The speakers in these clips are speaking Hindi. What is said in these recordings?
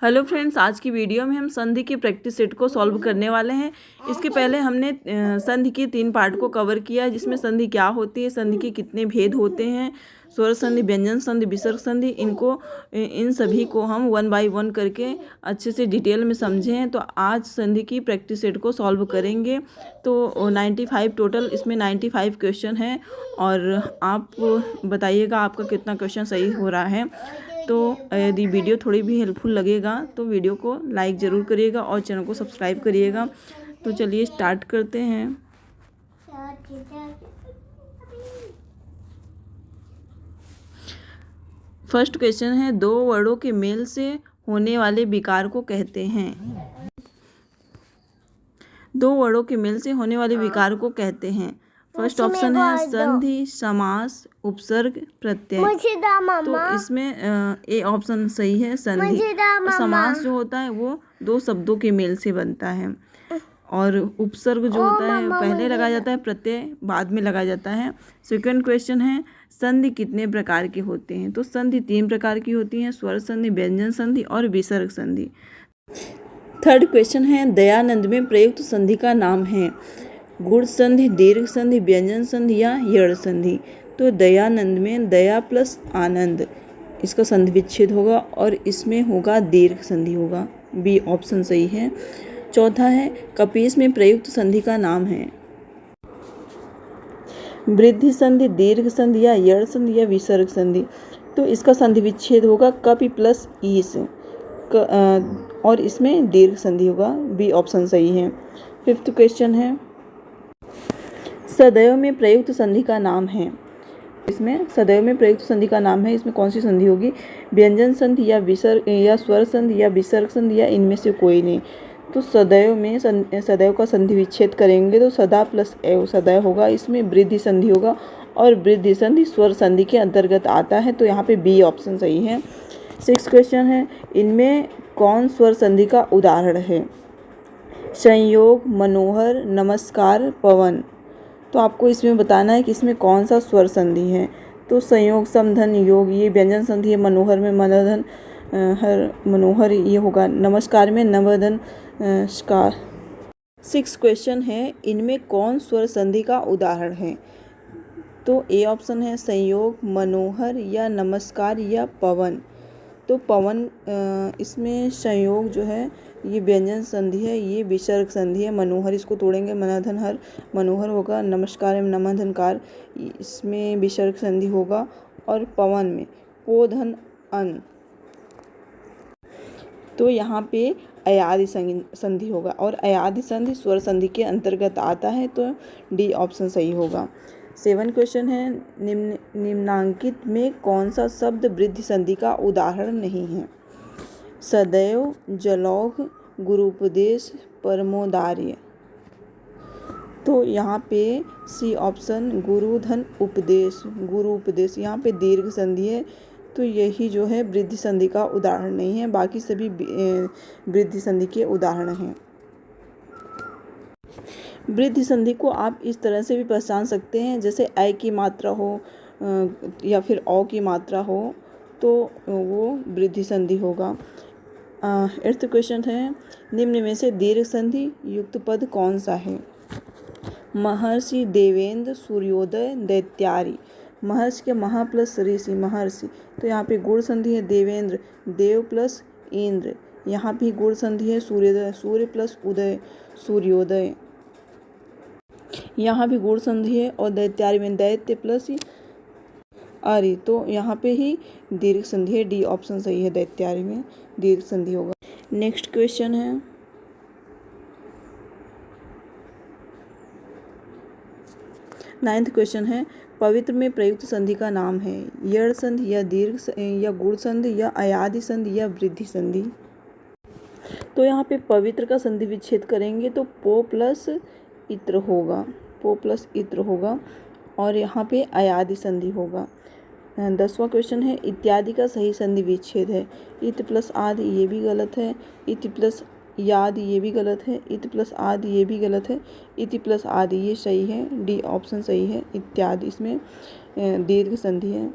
हेलो फ्रेंड्स, आज की वीडियो में हम संधि की प्रैक्टिस सेट को सॉल्व करने वाले हैं। इसके पहले हमने संधि के 3 पार्ट को कवर किया है, जिसमें संधि क्या होती है, संधि के कितने भेद होते हैं, स्वर संधि, व्यंजन संधि, विसर्ग संधि। इन सभी को हम 1 बाय 1 करके अच्छे से डिटेल में समझे हैं। तो आज संधि की प्रैक्टिस सेट को सॉल्व करेंगे। तो 95 टोटल इसमें 95 क्वेश्चन हैं और आप बताइएगा आपका कितना क्वेश्चन सही हो रहा है। तो यदि वीडियो थोड़ी भी हेल्पफुल लगेगा तो वीडियो को लाइक ज़रूर करिएगा और चैनल को सब्सक्राइब करिएगा। तो चलिए स्टार्ट करते हैं। फर्स्ट क्वेश्चन है, 2 वर्डों के मेल से होने वाले विकार को कहते हैं। 2 वर्डों के मेल से होने वाले विकार को कहते हैं। फर्स्ट ऑप्शन है संधि, समास, उपसर्ग, प्रत्यय। तो इसमें ए ऑप्शन सही है, संधि। समास जो होता है वो 2 शब्दों के मेल से बनता है और उपसर्ग जो होता है पहले लगाया जाता है, प्रत्यय बाद में लगाया जाता है। सेकंड क्वेश्चन है, संधि कितने प्रकार के होते हैं। तो संधि 3 प्रकार की होती हैं, स्वर संधि, व्यंजन संधि और विसर्ग संधि। थर्ड क्वेश्चन है, दयानंद में प्रयुक्त संधि का नाम है। गुण संधि, दीर्घ संधि, व्यंजन संधि या यड़ संधि। तो दयानंद में दया प्लस आनंद इसका संधि विच्छेद होगा और इसमें होगा दीर्घ संधि होगा। बी ऑप्शन सही है। चौथा है, कपीस में प्रयुक्त संधि का नाम है। वृद्धि संधि, दीर्घ संधि या यड़ संधि या विसर्ग संधि। तो इसका संधि विच्छेद होगा कपि प्लस ईस और इसमें दीर्घ संधि होगा। बी ऑप्शन सही है। फिफ्थ क्वेश्चन है, सदैव में प्रयुक्त संधि का नाम है। इसमें सदैव में प्रयुक्त संधि का नाम है, इसमें कौन सी संधि होगी। व्यंजन संधि या विसर्ग या स्वर संधि या विसर्ग संधि या इनमें से कोई नहीं। तो सदैव में सदैव का संधि विच्छेद करेंगे तो सदा प्लस एव सदैव होगा। इसमें वृद्धि संधि होगा और वृद्धि संधि स्वर संधि के अंतर्गत आता है। तो यहाँ पे बी ऑप्शन सही है। 6 क्वेश्चन है, इनमें कौन स्वर संधि का उदाहरण है। संयोग, मनोहर, नमस्कार, पवन। तो आपको इसमें बताना है कि इसमें कौन सा स्वर संधि है। तो संयोग, समधन, योग ये व्यंजन संधि है। मनोहर में मनोधन मनोहर ये होगा। नमस्कार में नवधन स्कार। 6 क्वेश्चन है, इनमें कौन स्वर संधि का उदाहरण है। तो ए ऑप्शन है संयोग, मनोहर या नमस्कार या पवन। तो पवन इसमें संयोग जो है ये व्यंजन संधि है, ये विसर्ग संधि है। मनोहर इसको तोड़ेंगे, मनोधन हर मनोहर होगा। नमस्कार में नमधनकार इसमें विसर्ग संधि होगा और पवन में पोधन अन। तो यहाँ पे अयादि संधि होगा और अयादि संधि स्वर संधि के अंतर्गत आता है। तो डी ऑप्शन सही होगा। 7 क्वेश्चन है, निम्नांकित में कौन सा शब्द वृद्धि संधि का उदाहरण नहीं है। सदैव, जलौघ, गुरुपदेश, परमोदार्य। तो यहाँ पे सी ऑप्शन गुरुधन उपदेश, गुरु उपदेश, यहाँ पे दीर्घ संधि है। तो यही जो है वृद्धि संधि का उदाहरण नहीं है, बाकी सभी वृद्धि संधि के उदाहरण हैं। वृद्धि संधि को आप इस तरह से भी पहचान सकते हैं, जैसे ऐ की मात्रा हो या फिर औ की मात्रा हो तो वो वृद्धि संधि होगा। 8th क्वेश्चन है, निम्न में से दीर्घ संधि युक्त पद कौन सा है। महर्षि, देवेंद्र, सूर्योदय, दैत्यारी। महर्षि के महा प्लस ऋषि, महर्षि। तो यहाँ पे गुण संधि है देवेंद्र, देव प्लस इंद्र। यहाँ भी गुण संधि है सूर्योदय, सूर्य प्लस उदय, सूर्योदय। यहाँ भी गुण संधि है और दैत्यारी में दैत्य प्लस आर्य। तो यहाँ पे ही दीर्घ संधि है। डी ऑप्शन सही है, दैत्यारी में दीर्घ संधि होगा। नेक्स्ट क्वेश्चन है, 9th क्वेश्चन है, पवित्र में प्रयुक्त संधि का नाम है। यड़ संधि या दीर्घ या गुण संधि या अयादि संधि या वृद्धि संधि। तो यहाँ पे पवित्र का संधि विच्छेद करेंगे तो पो प्लस इत्र होगा, पो प्लस इत्र होगा और यहाँ पे अयादि संधि होगा। 10वां क्वेश्चन है, इत्यादि का सही संधि विच्छेद है। इत प्लस आदि ये भी गलत है, इति प्लस याद ये भी गलत है, इत प्लस आदि ये भी गलत है, इति प्लस आदि ये सही है। डी ऑप्शन सही है, इत्यादि इसमें दीर्घ संधि है।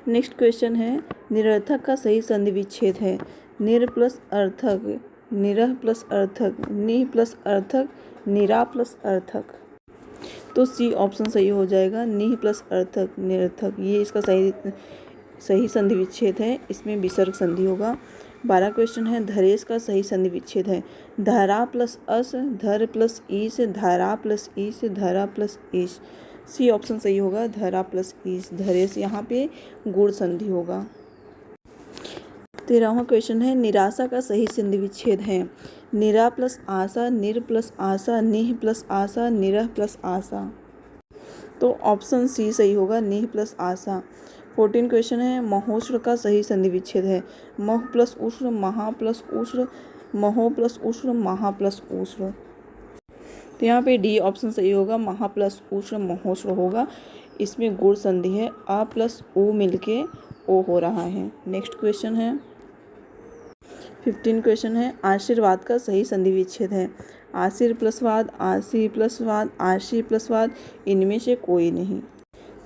नेक्स्ट क्वेश्चन है निरर्थक का सही संधि विच्छेद है निर प्लस अर्थक, निरह प्लस अर्थक, निह प्लस अर्थक, निरा प्लस अर्थक। तो सी ऑप्शन सही हो जाएगा, निह प्लस अर्थक निरर्थक, ये इसका सही संधि विच्छेद है, इसमें विसर्ग संधि होगा। 12 क्वेश्चन है धरेश का सही संधि विच्छेद है धरा प्लस अस, धर प्लस ईस, धरा प्लस ईस, धरा प्लस ईश। सी ऑप्शन सही होगा, धरा प्लस ईश धरेश, यहाँ पे गुण संधि होगा। 13वां क्वेश्चन है निराशा का सही संधि विच्छेद है निरा प्लस आशा, निर प्लस आशा, निह प्लस आशा, निरह प्लस आशा। तो ऑप्शन सी सही होगा, निह प्लस आशा। 14 क्वेश्चन है महोष्ण का सही संधि विच्छेद है मह प्लस उष्ण, महा प्लस उष्ण, महो प्लस उष्ण, महा प्लस उष्ण। तो यहाँ पे डी ऑप्शन सही होगा, महा प्लस उष्ण महोष्ण होगा, इसमें गुण संधि है, आ प्लस उ मिलके ओ हो रहा है। नेक्स्ट क्वेश्चन है 15 क्वेश्चन है आशीर्वाद का सही संधि विच्छेद है आशीर प्लस वाद, आशी प्लस वाद, आशी प्लस वाद, इनमें से कोई नहीं।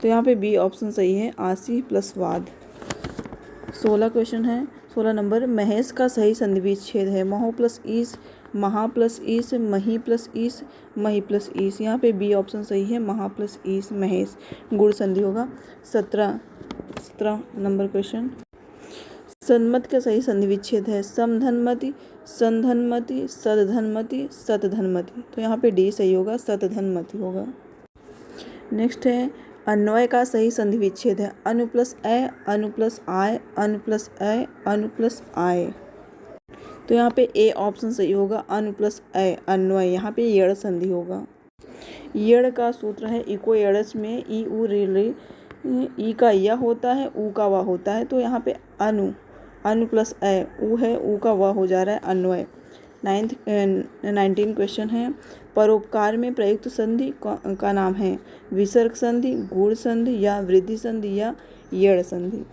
तो यहाँ पे बी ऑप्शन सही है, आशी प्लस वाद। 16 क्वेश्चन है 16 नंबर महेश का सही संधि विच्छेद है महो प्लस ईस, महा प्लस ईस, मही प्लस ईस, मही प्लस ईस। यहाँ पे बी ऑप्शन सही है, महा प्लस ईस महेश, गुण संधि होगा। 17 नंबर क्वेश्चन सन्मत का सही संधि विच्छेद है समधनमति, संधनमति, सदधनमति, सतधनमति। तो यहाँ पे डी सही होगा, सतधनमति होगा। नेक्स्ट है अन्वय का सही संधि विच्छेद है अनु प्लस ए, अनु प्लस आय, अनु प्लस ए, अनु प्लस आय। तो यहाँ पे ए ऑप्शन सही होगा, अनु प्लस ए अन्वय, यहाँ पे यड़ संधि होगा। यड़ का सूत्र है इको यड़स में ई उ रे ले, ई का य होता है, उ का व होता है, तो यहाँ पे अनु, अनु प्लस ए, उ है, उ का व हो जा रहा है, अन्वय। 19 क्वेश्चन है परोपकार में प्रयुक्त संधि का नाम है विसर्ग संधि, गुण संधि या वृद्धि संधि या यड़ संधि।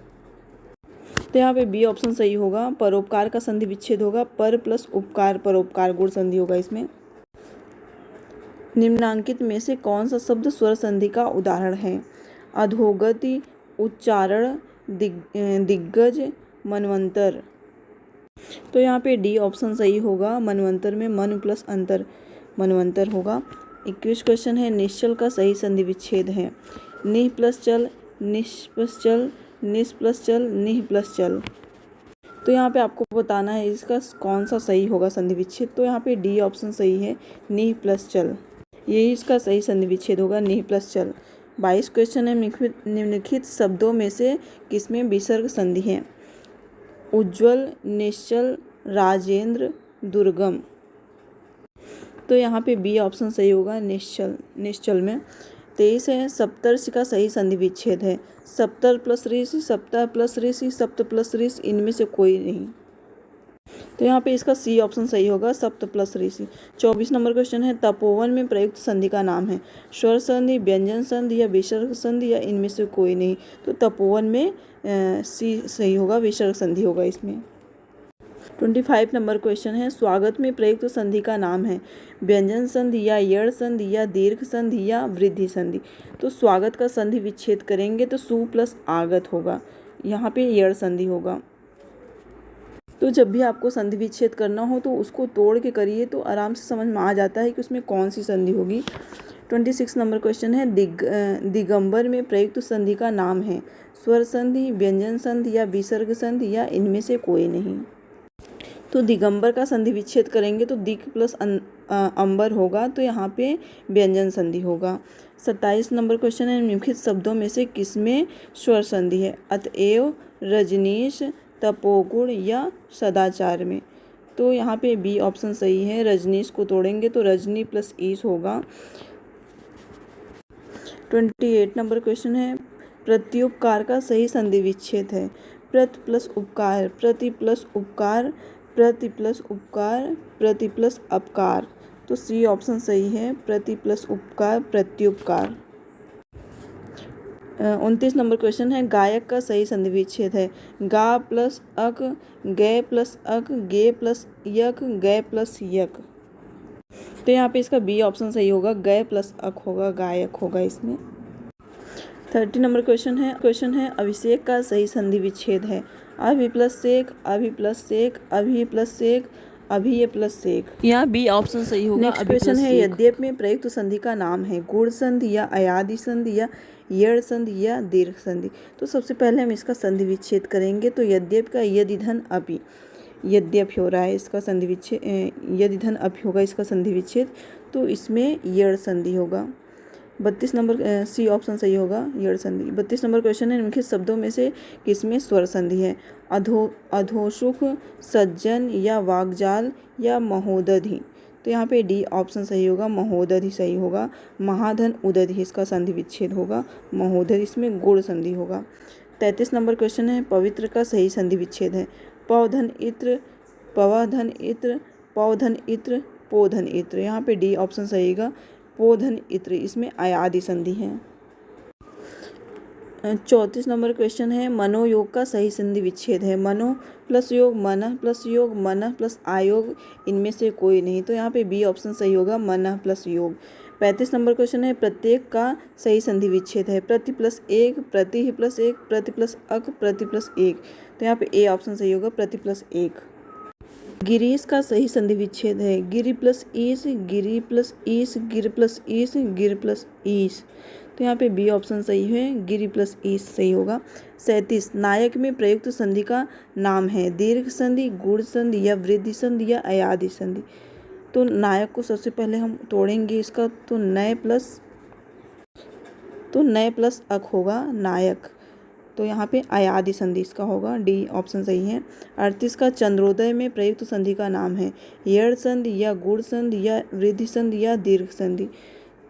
तो यहाँ पे बी ऑप्शन सही होगा, परोपकार का संधि विच्छेद होगा पर प्लस उपकार, परोपकार गुण संधि होगा इसमें। निम्नांकित में से कौन सा शब्द स्वर संधि का उदाहरण है अधोगति, उच्चारण, दिग्गज, मनवंतर। तो यहाँ पे डी ऑप्शन सही होगा, मनवंतर में मन प्लस अंतर, मनवंतर होगा। 21 क्वेश्चन है निश्चल का सही संधि विच्छेद है निह प्लस चल, निश प्लस चल, निस प्लस चल, निह प्लस चल। तो यहाँ पे आपको बताना है इसका कौन सा सही होगा संधि विच्छेद। तो यहाँ पे डी ऑप्शन सही है, निह प्लस चल, यही इसका सही संधि विच्छेद होगा, निह प्लस चल। 22 क्वेश्चन है निम्नलिखित शब्दों में से किसमें विसर्ग संधि है उज्ज्वल, निश्चल, राजेंद्र, दुर्गम। तो यहाँ पे बी ऑप्शन सही होगा, निश्चल, निश्चल में। 23 है सप्तर्षि का सही संधि विच्छेद है सप्तर प्लस ऋषि, सप्ताह प्लस ऋषि, सप्त प्लस ऋषि, इनमें से कोई नहीं। तो यहाँ पे इसका सी ऑप्शन सही होगा, सप्त प्लस ऋषि। 24 नंबर क्वेश्चन है तपोवन में प्रयुक्त संधि का नाम है स्वर संधि, व्यंजन संधि या विसर्ग संधि या इनमें से कोई नहीं। तो तपोवन में सी सही होगा, विसर्ग संधि होगा इसमें। 25 नंबर क्वेश्चन है स्वागत में प्रयुक्त संधि का नाम है व्यंजन संधि या यड़ संधि या दीर्घ संधि या वृद्धि संधि। तो स्वागत का संधि विच्छेद करेंगे तो सु प्लस आगत होगा, यहाँ पे यड़ संधि होगा। तो जब भी आपको संधि विच्छेद करना हो तो उसको तोड़ के करिए तो आराम से समझ में आ जाता है कि उसमें कौन सी संधि होगी। 26 नंबर क्वेश्चन है दिगंबर में प्रयुक्त संधि का नाम है स्वर संधि, व्यंजन संधि या विसर्ग संधि या इनमें से कोई नहीं। तो दिगंबर का संधि विच्छेद करेंगे तो दिक प्लस अंबर होगा, तो यहाँ पे व्यंजन संधि होगा। 27 नंबर क्वेश्चन है निम्नलिखित शब्दों में से किसमें स्वर संधि है अतएव, रजनीश, तपोगुण या सदाचार में। तो यहाँ पे बी ऑप्शन सही है, रजनीश को तोड़ेंगे तो रजनी प्लस ईश होगा। 28 नंबर क्वेश्चन है प्रत्युपकार का सही संधि विच्छेद है प्रति प्लस उपकार, प्रति प्लस उपकार, प्रति प्लस उपकार, प्रति प्लस अपकार। तो सी ऑप्शन सही है, प्रति प्लस उपकार, प्रत्युपकार। 29 नंबर क्वेश्चन है गायक का सही संधि विच्छेद है गा प्लस अक, गे प्लस अक, गे प्लस यक, गे प्लस यक। तो यहाँ पे इसका बी ऑप्शन सही होगा, गे प्लस अक होगा, गायक होगा इसमें। 30 नंबर क्वेश्चन है अभिषेक का सही संधि विच्छेद है। अभि प्लस सेक, अभि प्लस सेक, अभि प्लस सेक, अभि प्लस सेक। यहाँ बी ऑप्शन सही होगा। नेक्स्ट क्वेश्चन है यद्यप में प्रयुक्त संधि का नाम है गुण संधि या अयादि संधि या यड़ संधि या दीर्घ संधि। तो सबसे पहले हम इसका संधि विच्छेद करेंगे। तो यद्यप का यदि धन अपि, यद्यप हो रहा है इसका संधि विच्छेद, यदि धन अपि होगा इसका संधि विच्छेद, तो इसमें यड़ संधि होगा। 32 नंबर सी ऑप्शन सही होगा, यड़ संधि। 32 नंबर क्वेश्चन है निम्नलिखित शब्दों में से किसमें स्वर संधि है? अधोसुख, सज्जन या वाग्जाल या महोदधि। तो यहाँ पे डी ऑप्शन सही होगा, महोदधि सही होगा। महाधन उदधि इसका संधि विच्छेद होगा, महोदधि इसमें गुण संधि होगा। 33 नंबर क्वेश्चन है पवित्र का सही संधि विच्छेद है। पवधन इत्र, पवधन इत्र, पवधन इत्र, पोधन इत्र। यहाँ पे डी ऑप्शन सही होगा, पोधन इत्र, इसमें अयादि संधि है। 34 नंबर क्वेश्चन है मनोयोग का सही संधि विच्छेद है। मनो प्लस योग, मनः प्लस योग, मनः प्लस आयोग, इनमें से कोई नहीं। तो यहाँ पे बी ऑप्शन सही होगा, मनः प्लस योग। 35 नंबर क्वेश्चन है प्रत्येक का सही संधि विच्छेद है। प्रति प्लस एक, प्रति प्लस एक, प्रति प्लस अक, प्रति प्लस एक। तो यहाँ पे ए ऑप्शन सही होगा, प्रति प्लस एक। गिरीश का सही संधि विच्छेद है। गिरि प्लस ईस, गिरि प्लस ईस, गिर प्लस ईस, गिर प्लस ईस। तो यहाँ पे बी ऑप्शन सही है, गिरि प्लस ईस सही होगा। 37 नायक में प्रयुक्त संधि का नाम है। दीर्घ संधि, गुण संधि या वृद्धि संधि या अयादि संधि। तो नायक को सबसे पहले हम तोड़ेंगे इसका, तो नय प्लस अक होगा नायक। तो यहाँ पे अयादि संधि इसका होगा, डी ऑप्शन सही है। 38 का चंद्रोदय में प्रयुक्त संधि का नाम है। यड़ संधि या गुण संधि या वृद्धि संधि या दीर्घ संधि।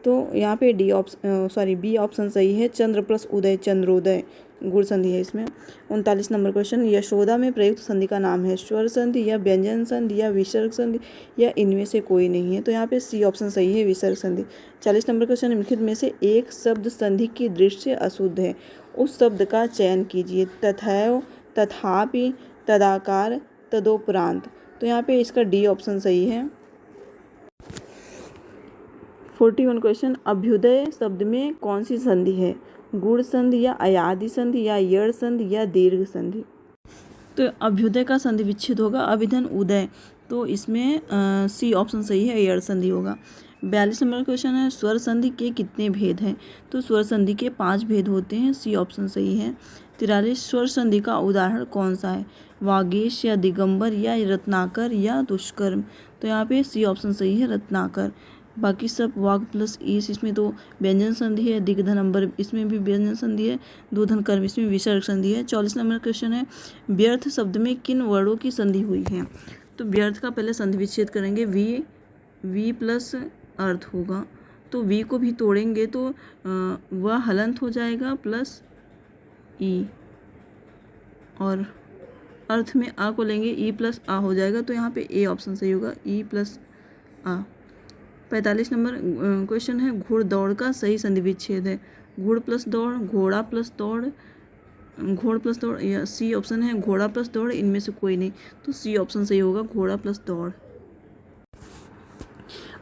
तो यहाँ पे बी ऑप्शन सही है, चंद्र प्लस उदय, चंद्रोदय गुण संधि है इसमें। 39 नंबर क्वेश्चन यशोदा में प्रयुक्त संधि का नाम है। स्वर संधि या व्यंजन संधि या विसर्ग संधि या इनमें से कोई नहीं है। तो यहाँ पे सी ऑप्शन सही है, विसर्ग संधि। 40 नंबर क्वेश्चन निम्नलिखित में से एक शब्द संधि की दृष्टि से अशुद्ध है, उस शब्द का चयन कीजिए। तथैव, तथापि, तदाकार, तदोपरांत। तो यहाँ पे इसका डी ऑप्शन सही है। 41 क्वेश्चन अभ्युदय शब्द में कौन सी संधि है? गुण संधि या अयादि संधि या यड़ संधि या दीर्घ संधि। तो अभ्युदय का संधि विच्छेद होगा अभिधन उदय। तो इसमें सी ऑप्शन सही है, यड़ संधि होगा। 42 नंबर क्वेश्चन है स्वर संधि के कितने भेद हैं? तो स्वर संधि के 5 भेद होते हैं, सी ऑप्शन सही है। 43 स्वर संधि का उदाहरण कौन सा है? वागीश या दिगंबर या रत्नाकर या दुष्कर्म। तो यहाँ पे सी ऑप्शन सही है, रत्नाकर। बाकी सब वाग प्लस ईस, इसमें तो व्यंजन संधि है। दिग्धन अंबर, इसमें भी व्यंजन संधि है। दूधन कर्म, इसमें विसर्ग संधि है। 44 नंबर क्वेश्चन है व्यर्थ शब्द में किन वर्णों की संधि हुई है? तो व्यर्थ का पहले संधि विच्छेद करेंगे। वी प्लस अर्थ होगा, तो वी को भी तोड़ेंगे तो वह हलंत हो जाएगा प्लस ई, और अर्थ में आ को लेंगे, ई प्लस आ हो जाएगा। तो यहाँ पे ए ऑप्शन सही होगा, ई प्लस आ। 45 नंबर क्वेश्चन है घुड़दौड़ का सही संधि विच्छेद है। घुड़ प्लस दौड़, घोड़ा प्लस दौड़, घोड़ प्लस दौड़, या सी ऑप्शन है घोड़ा प्लस दौड़, इनमें से कोई नहीं। तो सी ऑप्शन सही होगा, घोड़ा प्लस दौड़।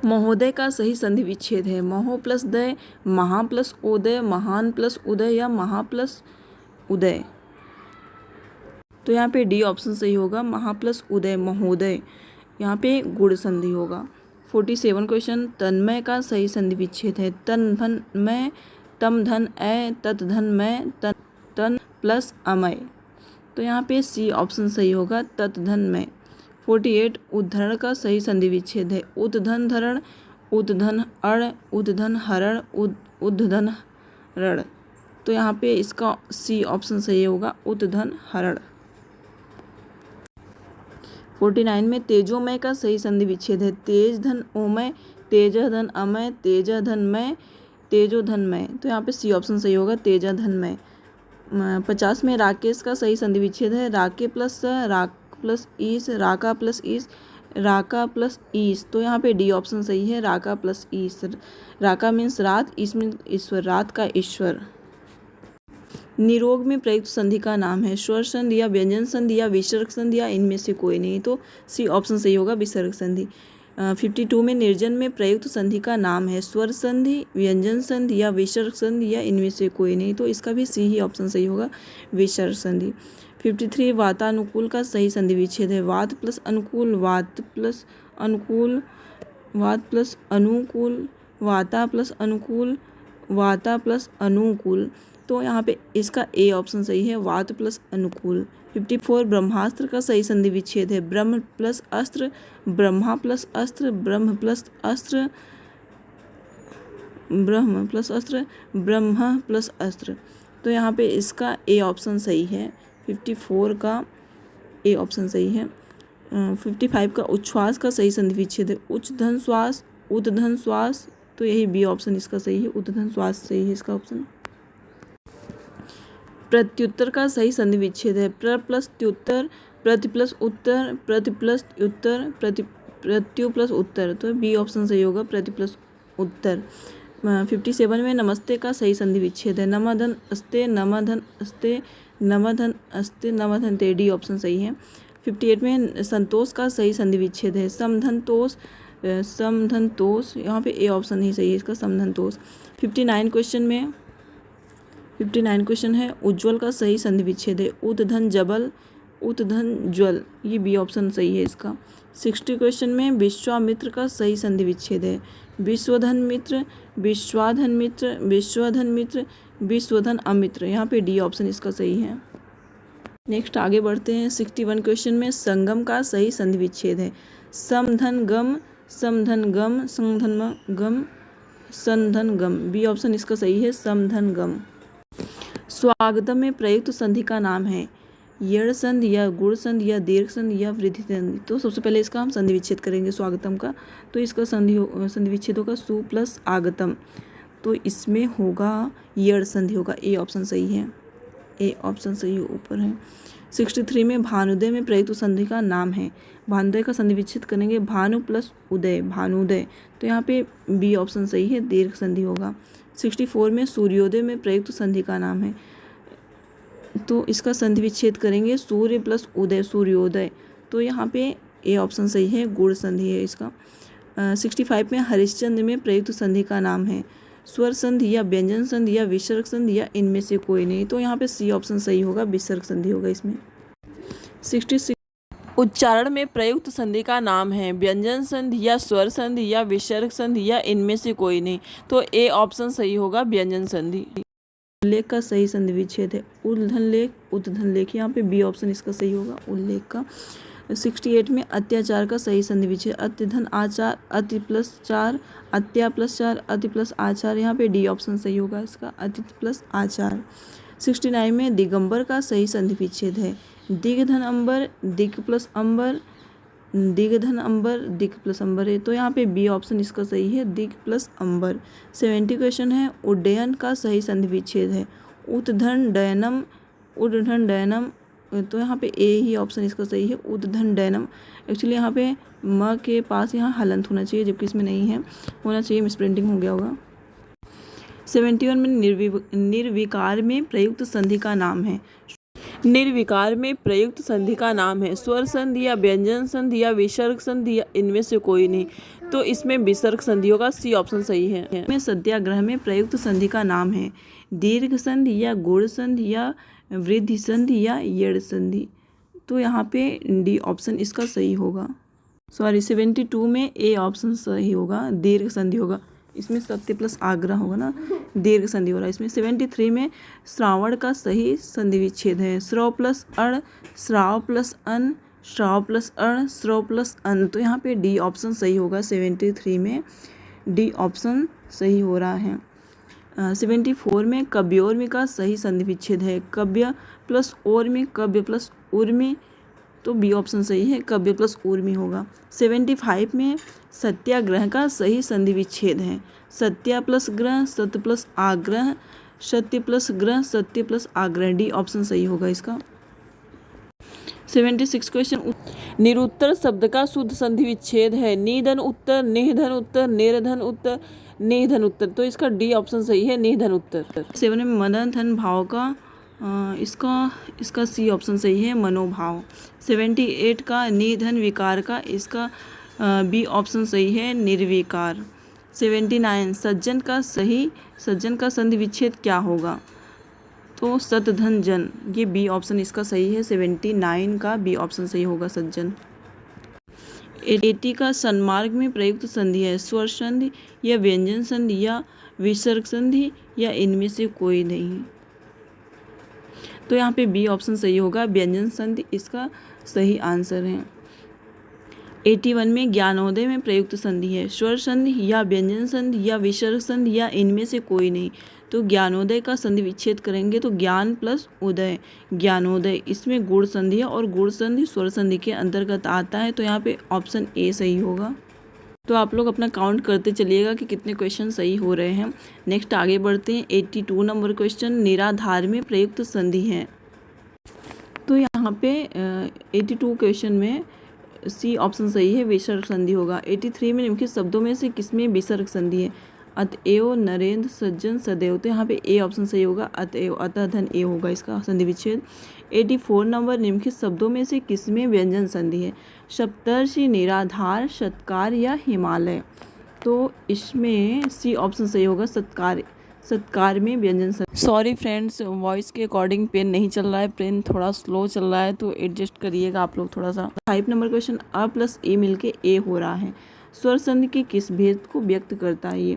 महोदय का सही संधि विच्छेद है। महो प्लस दय, महा प्लस उदय, महान प्लस उदय या महा प्लस उदय। तो यहाँ पे डी ऑप्शन सही होगा, महा प्लस उदय, महोदय। यहाँ पे गुण संधि होगा। 47 क्वेश्चन तन्मय का सही संधि विच्छेद है। तन धन मय, तम धन अय, तत धन मय, तन प्लस अमय। तो यहाँ पे सी ऑप्शन सही होगा, तत धन मय। 48 उद्धरण का सही संधि विच्छेद है। उद्धन धरण, उद्धन अण, उद्धन हरण, उद्धन रण। तो यहाँ पे इसका सी ऑप्शन सही होगा, उद्धन हरण। 49 में तेजोमय का सही संधि विच्छेद है। तेज धन ओमय, तेज धन अमय, तेज धन मय, तेजो धन मय। तो यहाँ पे सी ऑप्शन सही होगा, तेज धन मय। 50 में राकेश का सही संधि विच्छेद है। राके प्लस राक प्लस ईस, राका प्लस ईस, राका प्लस ईस। तो यहाँ पे डी ऑप्शन सही है, राका प्लस ईस। राका मीन्स रात, ईस मीन्स ईश्वर, रात का ईश्वर। निरोग में प्रयुक्त संधि का नाम है। स्वर संधि या व्यंजन संधि या विसर्ग संधि या इनमें से कोई नहीं। तो सी ऑप्शन सही होगा, विसर्ग संधि। 52 में निर्जन में प्रयुक्त संधि का नाम है। स्वर संधि, व्यंजन संधि या विसर्ग संधि या इनमें से कोई नहीं। तो इसका भी सी ही ऑप्शन सही होगा, विसर्ग संधि। 53 वातानुकूल का सही संधि विच्छेद है। वात प्लस अनुकूल, वात प्लस अनुकूल, वात प्लस अनुकूल, वाता प्लस अनुकूल, वाता प्लस अनुकूल। तो यहाँ पे इसका ए ऑप्शन सही है, वात प्लस अनुकूल। 54 ब्रह्मास्त्र का सही संधि विच्छेद है। ब्रह्म प्लस अस्त्र, ब्रह्मा प्लस अस्त्र, ब्रह्म प्लस अस्त्र, ब्रह्म प्लस अस्त्र, ब्रह्म प्लस अस्त्र। तो यहाँ पे इसका ए ऑप्शन सही है, 54 का ए ऑप्शन सही है। 55 का उच्छ्वास का सही संधि विच्छेद है। उच्च धन श्वास, उद्धन श्वास। तो यही बी ऑप्शन इसका सही है, उद्धन श्वास सही है इसका ऑप्शन। प्रत्युत्तर का सही संधि विच्छेद है। प्र प्लस त्युत्तर, प्रति प्लस उत्तर, प्रति प्लस उत्तर, प्रत्यु प्लस उत्तर। तो बी ऑप्शन सही होगा, प्रति प्लस उत्तर। 57 में नमस्ते का सही संधि विच्छेद है। नमधन अस्ते, नमधन अस्ते, नमधन अस्ते, नमधन ते। डी ऑप्शन सही है। 58 में संतोष का सही संधि विच्छेद है। समधनतोष, समधनतोष। यहाँ पे ए ऑप्शन ही सही है इसका, समधनतोष। 59 क्वेश्चन है, उज्ज्वल का सही संधि विच्छेद है। उद्धन जबल, उद्धन ज्वल। ये बी ऑप्शन सही है इसका। 60 क्वेश्चन में विश्वामित्र का सही संधि विच्छेद है। विश्वधन मित्र, विश्वाधन मित्र, विश्वधन मित्र, विश्वधन अमित्र। यहाँ पे डी ऑप्शन इसका सही है। नेक्स्ट आगे बढ़ते हैं। 61 क्वेश्चन में संगम का सही संधि विच्छेद है। समधन गम, समधन गम, समधन गम, संधन गम। बी ऑप्शन इसका सही है, समधन गम। स्वागतम में प्रयुक्त संधि का नाम है। यड़ संधि या गुण संधि या दीर्घ संधि या वृद्धि संधि। तो सबसे पहले इसका हम संधि विच्छेद करेंगे स्वागतम का। तो इसका संधि विच्छेद होगा सु प्लस आगतम। तो इसमें होगा यड़ संधि होगा, ए ऑप्शन सही है, ए ऑप्शन सही ऊपर है। 63 में भानुदय में प्रयुक्त संधि का नाम है। भानुदय का संधि विच्छेद करेंगे, भानु प्लस उदय, भानुदय। तो यहाँ पे बी ऑप्शन सही है, दीर्घ संधि होगा। 64 में सूर्योदय में प्रयुक्त संधि का नाम है। तो इसका संधि विच्छेद करेंगे, सूर्य प्लस उदय, सूर्योदय। तो यहाँ पे ए ऑप्शन सही है, गुण संधि है इसका। 65 में हरिश्चंद्र में प्रयुक्त संधि का नाम है। स्वर संधि या व्यंजन संधि या विसर्ग संधि या इनमें से कोई नहीं। तो यहाँ पे सी ऑप्शन सही होगा, विसर्ग संधि होगा इसमें। 66 उच्चारण में प्रयुक्त संधि का नाम है। व्यंजन संधि या स्वर संधि या विसर्ग संधि या इनमें से कोई नहीं। तो ए ऑप्शन सही होगा, व्यंजन संधि। उल्लेख का सही संधि विच्छेद है। उल्धन लेख, उद्धन लेख। यहाँ पे बी ऑप्शन इसका सही होगा, उल्लेख का। 68 में अत्याचार का सही संधि विच्छेद। अत्यधन आचार, अति प्लस चार, अत्या प्लस चार, अति प्लस आचार। यहाँ पे डी ऑप्शन सही होगा इसका, अति प्लस आचार। 69 में दिगंबर का सही संधि विच्छेद है। दिग्धन अंबर, दिग प्लस अंबर, दिग्धन अंबर, दिग प्लस अंबर है। तो यहाँ पे बी ऑप्शन इसका सही है, दिग प्लस अंबर। 70 क्वेश्चन है, उड्डयन का सही संधि विच्छेद है। उद्धन डयनम, उद्धन डयनम। तो यहाँ पे ए ही ऑप्शन इसका सही है, उद्धन डयनम। एक्चुअली यहाँ पे म के पास यहाँ हलंत होना चाहिए, जबकि इसमें नहीं है, होना चाहिए, मिसप्रिंटिंग हो गया होगा। 71 में निर्विकार में प्रयुक्त संधि का नाम है। निर्विकार में प्रयुक्त संधि का नाम है। स्वर संधि या व्यंजन संधि या विसर्ग संधि या इनमें से कोई नहीं। तो इसमें विसर्ग संधि होगा, सी ऑप्शन सही है। में सत्याग्रह में प्रयुक्त संधि का नाम है। दीर्घ संधि या गुण संधि या वृद्धि संधि या यड़ संधि। तो यहाँ पे डी ऑप्शन इसका सही होगा। 72 में ए ऑप्शन सही होगा, दीर्घ संधि होगा। इसमें सत्य प्लस आग्रह होगा ना, दीर्घ संधि हो रहा है इसमें। 73 में श्रावण का सही संधि विच्छेद है। श्रव प्लस अण, श्राव प्लस अन, श्राव प्लस अण, श्रव प्लस अन। तो यहाँ पे डी ऑप्शन सही होगा, 73 में डी ऑप्शन सही हो रहा है। 74 में कव्योर्मी का सही संधि विच्छेद है। कव्य प्लस ओर्मी, कव्य प्लस उर्मी। तो बी ऑप्शन सही है, कव्य प्लस उर्मी होगा। 75 में सत्याग्रह का सही संधि विच्छेद है। सत्या प्लस ग्रह, सत्य प्लस आग्रह, सत्य प्लस ग्रह, सत्य प्लस आग्रह। डी ऑप्शन सही होगा इसका। 76 क्वेश्चन, निरुत्तर शब्द का शुद्ध संधि विच्छेद है। निधन उत्तर, निधन उत्तर, निर्धन उत्तर, निधन उत्तर। तो इसका डी ऑप्शन सही है, निधन उत्तर। 7 में मदन धन भाव का इसका सी ऑप्शन सही है, मनोभाव। 78 का निधन विकार का इसका बी ऑप्शन सही है, निर्विकार। 79 सज्जन का संधि विच्छेद क्या होगा? तो सतधन जन, ये बी ऑप्शन इसका सही है। 79 का बी ऑप्शन सही होगा, सज्जन। 80 का सन्मार्ग में प्रयुक्त संधि है स्वर संधि या व्यंजन संधि या विसर्ग संधि या इनमें से कोई नहीं। तो यहाँ पे बी ऑप्शन सही होगा, व्यंजन संधि इसका सही आंसर है। 81 में ज्ञानोदय में प्रयुक्त संधि है स्वर संधि या व्यंजन संधि या विसर्ग संधि या इनमें से कोई नहीं। तो ज्ञानोदय का संधि विच्छेद करेंगे तो ज्ञान प्लस उदय, ज्ञानोदय, इसमें गुण संधि है और गुण संधि स्वर संधि के अंतर्गत आता है। तो यहाँ पे ऑप्शन ए सही होगा। तो आप लोग अपना काउंट करते चलिएगा कि कितने क्वेश्चन सही हो रहे हैं। नेक्स्ट आगे बढ़ते हैं। 82 नंबर क्वेश्चन, निराधार में प्रयुक्त संधि है। तो यहाँ पे 82 क्वेश्चन में सी ऑप्शन सही है, विसर्ग संधि होगा। 83 में निम्नलिखित शब्दों में से किसमें विसर्ग संधि है? अतएव, नरेंद्र, सज्जन, सदैव। तो यहाँ पे ए ऑप्शन सही होगा, अतएव, अतः धन ए होगा इसका संधि विच्छेद। 84 नंबर, निम्नलिखित शब्दों में से किसमें व्यंजन संधि है? सप्तर्षि, निराधार, सत्कार या हिमालय। तो इसमें सी ऑप्शन सही होगा, सत्कार। सत्कार में व्यंजन संधि। सॉरी फ्रेंड्स, वॉइस के अकॉर्डिंग पेन नहीं चल रहा है, पेन थोड़ा स्लो चल रहा है, तो एडजस्ट करिएगा आप लोग थोड़ा सा। 5 नंबर क्वेश्चन, अ प्लस ए मिलके ए हो रहा है, स्वर संधि के किस भेद को व्यक्त करता है ये?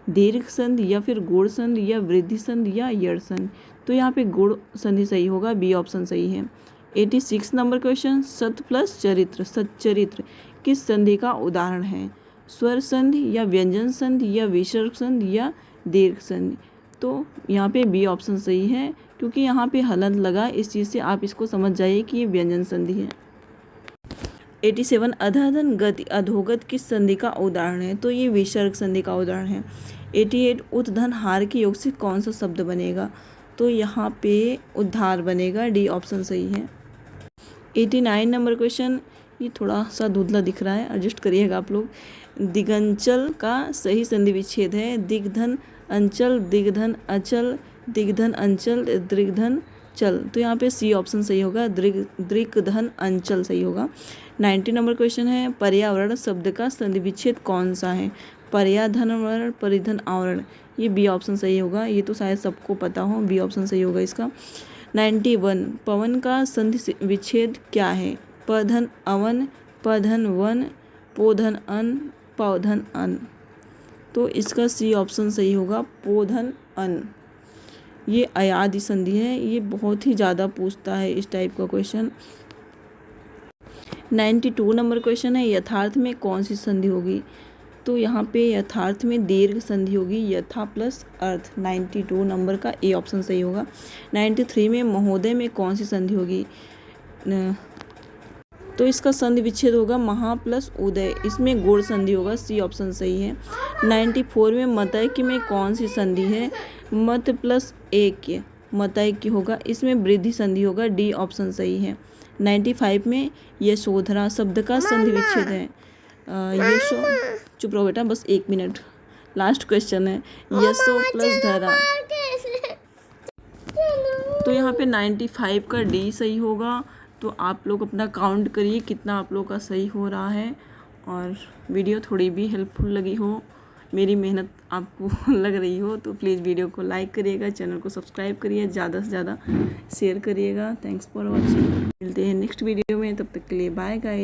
दीर्घ संधि या फिर गुण संधि या वृद्धि संधि या यड़ संधि। तो यहाँ पे गुण संधि सही होगा, बी ऑप्शन सही है। 86 नंबर क्वेश्चन, सत प्लस चरित्र, सच्चरित्र किस संधि का उदाहरण है? स्वर संधि या व्यंजन संधि या विसर्ग संधि या दीर्घ संधि। तो यहाँ पे बी ऑप्शन सही है, क्योंकि यहाँ पे हलंत लगा, इस चीज़ से आप इसको समझ जाइए कि ये व्यंजन संधि है। 87 अधोधन गति, अधोगत किस संधि का उदाहरण है? तो ये विसर्ग संधि का उदाहरण है। 88 उद्धन हार के योग से कौन सा शब्द बनेगा? तो यहाँ पे उद्धार बनेगा, डी ऑप्शन सही है। 89 नंबर क्वेश्चन, ये थोड़ा सा धुंधला दिख रहा है, एडजस्ट करिएगा आप लोग। दिगंचल का सही संधि विच्छेद है दिग्धन अंचल, दिग्धन अचल, दिग्धन अंचल, दृग्धन चल। तो यहाँ पे सी ऑप्शन सही होगा, दृग्धन अंचल सही होगा। 90 नंबर क्वेश्चन है, पर्यावरण शब्द का संधि विच्छेद कौन सा है? पर्याधन वर्ण, परिधन आवरण। ये बी ऑप्शन सही होगा, ये तो शायद सबको पता हो, बी ऑप्शन सही होगा इसका। 91 पवन का संधि विच्छेद क्या है? पधन अवन, पधन वन, पोधन अन, पौधन अन। तो इसका सी ऑप्शन सही होगा, पोधन अन। ये अयादि संधि है, ये बहुत ही ज़्यादा पूछता है इस टाइप का क्वेश्चन। 92 नंबर क्वेश्चन है, यथार्थ में कौन सी संधि होगी? तो यहाँ पे यथार्थ में दीर्घ संधि होगी, यथा प्लस अर्थ। 92 नंबर का ए ऑप्शन सही होगा। 93 में महोदय में कौन सी संधि होगी? तो इसका संधि विच्छेद होगा महा प्लस उदय, इसमें गुण संधि होगा, सी ऑप्शन सही है। 94 में मतैक्य में कौन सी संधि है? मत प्लस ऐक्य, मतैक्य होगा, इसमें वृद्धि संधि होगा, डी ऑप्शन सही है। 95 में यशोधरा शब्द का संधि विच्छेद है। चुप रहो बेटा, बस 1 मिनट, लास्ट क्वेश्चन है, यशो प्लस धरा। तो यहाँ पे 95 का डी सही होगा। तो आप लोग अपना काउंट करिए कितना आप लोग का सही हो रहा है। और वीडियो थोड़ी भी हेल्पफुल लगी हो, मेरी मेहनत आपको लग रही हो, तो प्लीज़ वीडियो को लाइक करिएगा, चैनल को सब्सक्राइब करिए, ज़्यादा से ज़्यादा शेयर करिएगा। Thanks for watching. मिलते हैं नेक्स्ट वीडियो में, तब तक के लिए बाय गाइस।